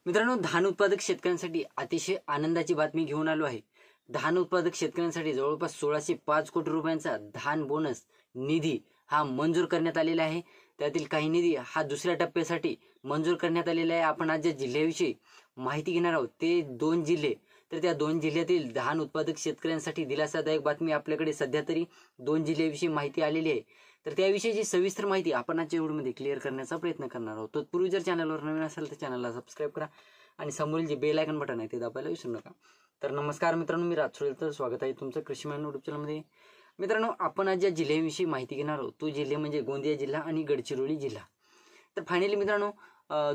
मित्रांनो, धान उत्पादक शेतकऱ्यांसाठी अतिशय आनंदाची बातमी घेऊन आलो आहे। धान उत्पादक शेतकऱ्यांसाठी जवळपास 1605 कोटी रुपयांचा धान बोनस निधी हा मंजूर करण्यात आलेला आहे। त्यातील काही निधी हा दुसऱ्या टप्प्यासाठी मंजूर करण्यात आलेला आहे। आपण आज ज्या जिल्ह्याविषयी माहिती घेणार आहोत ते 2 जिल्हे, तर त्या 2 जिल्ह्यातील धान उत्पादक शेतकऱ्यांसाठी दिलासादायक बातमी आपल्याकडे सध्या तरी 2 जिल्ह्याविषयी माहिती आलेली आहे। तर त्याविषयीची सविस्तर माहिती आपण आजच्या व्हिडिओमध्ये क्लिअर करण्याचा प्रयत्न करणार आहोत। तत्पूर्वी जर चॅनलवर नवीन असाल तर चॅनलला सबस्क्राईब करा आणि समोरील जे बेल आयकॉन बटन आहे ते दाबायला विसरू नका। तर नमस्कार मित्रांनो, मी राजसुरेल, तर स्वागत आहे तुमचं कृषी मॅन यूट्यूब चॅनलमध्ये। मित्रांनो, आपण आज ज्या जिल्ह्याविषयी माहिती घेणार आहोत तो जिल्हे म्हणजे गोंदिया जिल्हा आणि गडचिरोली जिल्हा। तर फायनली मित्रांनो,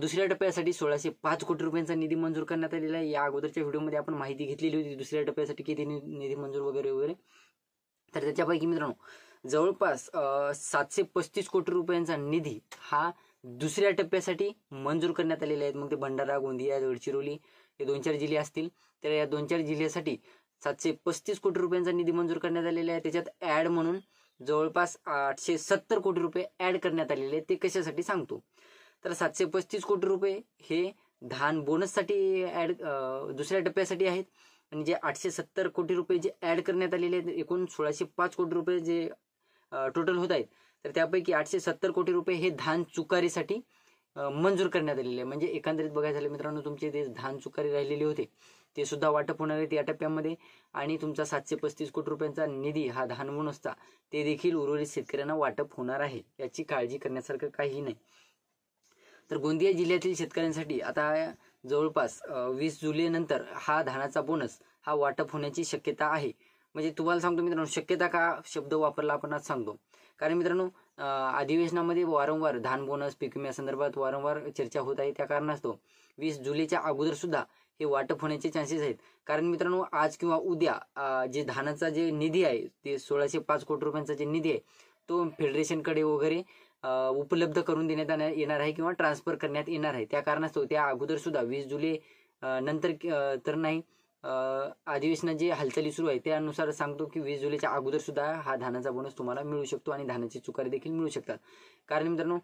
दुसऱ्या टप्प्यासाठी 1605 कोटी रुपयांचा निधी मंजूर करण्यात आलेला आहे। या अगोदरच्या व्हिडिओमध्ये आपण माहिती घेतलेली होती दुसऱ्या टप्प्यासाठी किती निधी मंजूर वगैरे वगैरे। तर त्याच्यापैकी मित्रांनो जवळपास 735 कोटी रुपयांचा निधी हा दुसऱ्या टप्प्यासाठी मंजूर करण्यात आलेला आहे। मग ते भंडारा, गोंदिया, गडचिरोली हे 2-4 जिल्हे असतील। तर या 2-4 जिल्ह्यासाठी 735 कोटी रुपयांचा निधी मंजूर करण्यात आलेला आहे। त्याच्यात ऍड म्हणून जवळपास 870 कोटी रुपये ऍड करण्यात आलेले आहेत। ते कशासाठी सांगतो। तर 735 कोटी रुपये हे धान बोनससाठी ऍड दुसऱ्या टप्प्यासाठी आहेत आणि जे 870 कोटी रुपये जे ऍड करण्यात आलेले आहेत, एकूण 1605 कोटी रुपये जे टोटल होत आहेत, तर त्यापैकी 870 कोटी रुपये हे धान चुकारीसाठी मंजूर करण्यात आलेले आहे। म्हणजे एकंदरीत बघायचं झालं मित्रांनो, तुमचे ते धान चुकारी राहिलेले होते ते सुद्धा वाटप होणार आहेत या टप्प्यामध्ये। आणि तुमचा 735 कोटी रुपयांचा निधी हा धान बोनसचा ते देखील उर्वरित शेतकऱ्यांना वाटप होणार आहे। याची काळजी करण्यासारखं काही नाही। तर गोंदिया जिल्ह्यातील शेतकऱ्यांसाठी आता जवळपास 20 जुलै नंतर हा धानाचा बोनस हा वाटप होण्याची शक्यता आहे। म्हणजे तुम्हाला सांगतो मित्रांनो, शक्यता का शब्द वापरला आपण आज सांगतो, कारण मित्रांनो अधिवेशनामध्ये वारंवार धान बोनस पीक विम्या संदर्भात वारंवार चर्चा होत आहे। त्या कारणास्तव 20 जुलैच्या अगोदर सुद्धा हे वाटप होण्याचे चान्सेस आहेत। कारण मित्रांनो आज किंवा उद्या जे धानाचा जे निधी आहे ते 1605 कोटी रुपयांचा जे निधी आहे तो फेडरेशनकडे वगैरे उपलब्ध करून देण्यात येणार आहे किंवा ट्रान्सफर करण्यात येणार आहे। त्या कारणास्तव त्या अगोदर सुद्धा 20 जुलै नंतर तर नाही, अधिवेशनाची हालचाली सुरू आहे त्यानुसार सांगतो की 20 जुलैच्या अगोदर सुद्धा हा धानाचा बोनस तुम्हाला मिळू शकतो आणि धानाची चुकारी देखील मिळू शकतात। कारण मित्रांनो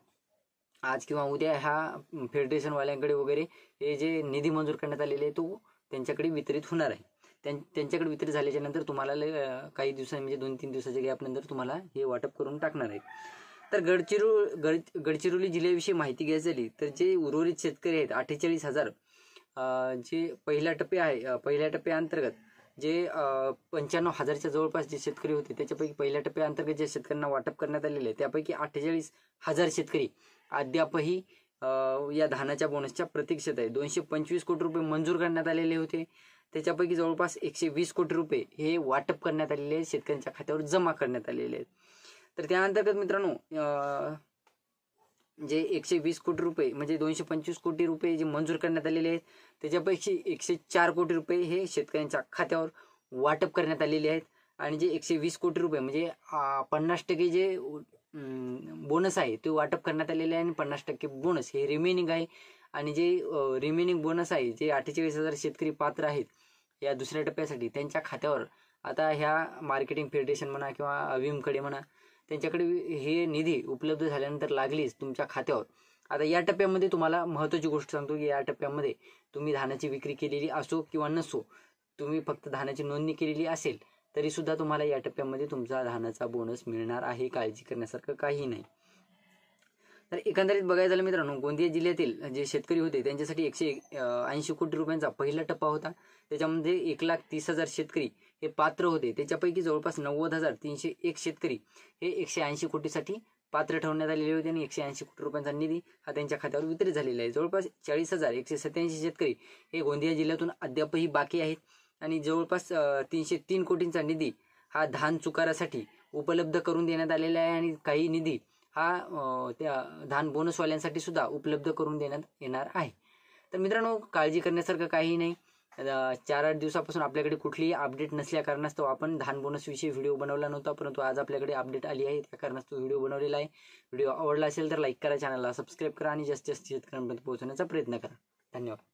आज किंवा उद्या हा फेडरेशन वाल्यांकडे वगैरे हे जे निधी मंजूर करण्यात आलेले आहे तो त्यांच्याकडे वितरित होणार आहे। त्यांच्याकडे वितरित झाल्याच्या नंतर तुम्हाला काही दिवसांनी म्हणजे 2-3 दिवसाच्या गॅप नंतर तुम्हाला हे वाटप करून टाकणार आहे। तर गडचिरोली जिल्ह्याविषयी माहिती घ्यायची झाली तर जे उर्वरित शेतकरी आहेत 48,000 जे पहिल्या टप्प्याअंतर्गत जे 95,000च्या जवळपास जे शेतकरी होते त्याच्यापैकी पहिल्या टप्प्याअंतर्गत जे शेतकऱ्यांना वाटप करण्यात आलेले आहे त्यापैकी 48,000 शेतकरी अद्यापही या धानाच्या बोनसच्या प्रतीक्षेत आहे। 225 कोटी रुपये मंजूर करण्यात आलेले होते, त्याच्यापैकी जवळपास 120 कोटी रुपये हे वाटप करण्यात आलेले आहेत, शेतकऱ्यांच्या खात्यावर जमा करण्यात आलेले आहेत। तर त्या अंतर्गत मित्रांनो जे 120 कोटी रुपये म्हणजे 225 कोटी रुपये जे मंजूर करण्यात आलेले आहेत त्याच्यापैकी 104 कोटी रुपये हे शेतकऱ्यांच्या खात्यावर वाटप करण्यात आलेले आहेत। आणि जे 120 कोटी रुपये म्हणजे 50% जे बोनस आहे ते वाटप करण्यात आलेले आहे आणि 50% बोनस हे रिमेनिंग आहे। आणि जे रिमेनिंग बोनस आहे जे 48,000 शेतकरी पात्र आहेत या दुसऱ्या टप्प्यासाठी त्यांच्या खात्यावर आता ह्या मार्केटिंग फेडरेशन म्हणा किंवा अविमकडे म्हणा त्यांच्याकडे हे निधी उपलब्ध झाल्यानंतर लागलीच तुमच्या खात्यावर। आता या टप्प्यामध्ये तुम्हाला महत्त्वाची गोष्ट सांगतो की या टप्प्यामध्ये तुम्ही धानाची विक्री केलेली असो किंवा नसो, तुम्ही फक्त धानाची नोंदणी केलेली असेल तरी सुद्धा तुम्हाला या टप्प्यामध्ये तुमचा धानाचा बोनस मिळणार आहे। काळजी करण्यासारखं काही नाही। तर एकंदरीत बघायचं झालं मित्रांनो, गोंदिया जिल्ह्यातील जे शेतकरी होते त्यांच्यासाठी 180 कोटी रुपयांचा पहिला टप्पा होता। त्याच्यामध्ये 1,30,000 शेतकरी हे पात्र होते, त्याच्यापैकी जवळपास 90,301 शेतकरी हे 180 कोटीसाठी पात्र ठरवण्यात आलेले होते आणि 180 कोटी रुपयांचा निधी हा त्यांच्या खात्यावर वितरित झालेला आहे। जवळपास 40,187 शेतकरी हे गोंदिया जिल्ह्यातून अद्यापही बाकी आहेत आणि जवळपास 303 कोटींचा निधी हा धान चुकारासाठी उपलब्ध करून देण्यात आलेला आहे आणि काही निधी हा त्या धान बोनसवाल्यांसाठी सुद्धा उपलब्ध करून देण्यात येणार आहे। तर मित्रांनो काळजी करण्यासारखं काही नाही। 4-8 दिवसापासून आपल्याकडे कुठलीही अपडेट नसल्या कारणास्तव आपण धान बोनस विषयी व्हिडिओ बनवला नव्हता, परंतु आज आपल्याकडे अपडेट आली आहे त्या कारणास्तव व्हिडिओ बनवलेला आहे। व्हिडिओ आवडला असेल तर लाईक करा, चॅनलला सबस्क्राईब करा आणि जास्तीत जास्त शेतकऱ्यांपर्यंत पोहोचवण्याचा प्रयत्न करा। धन्यवाद।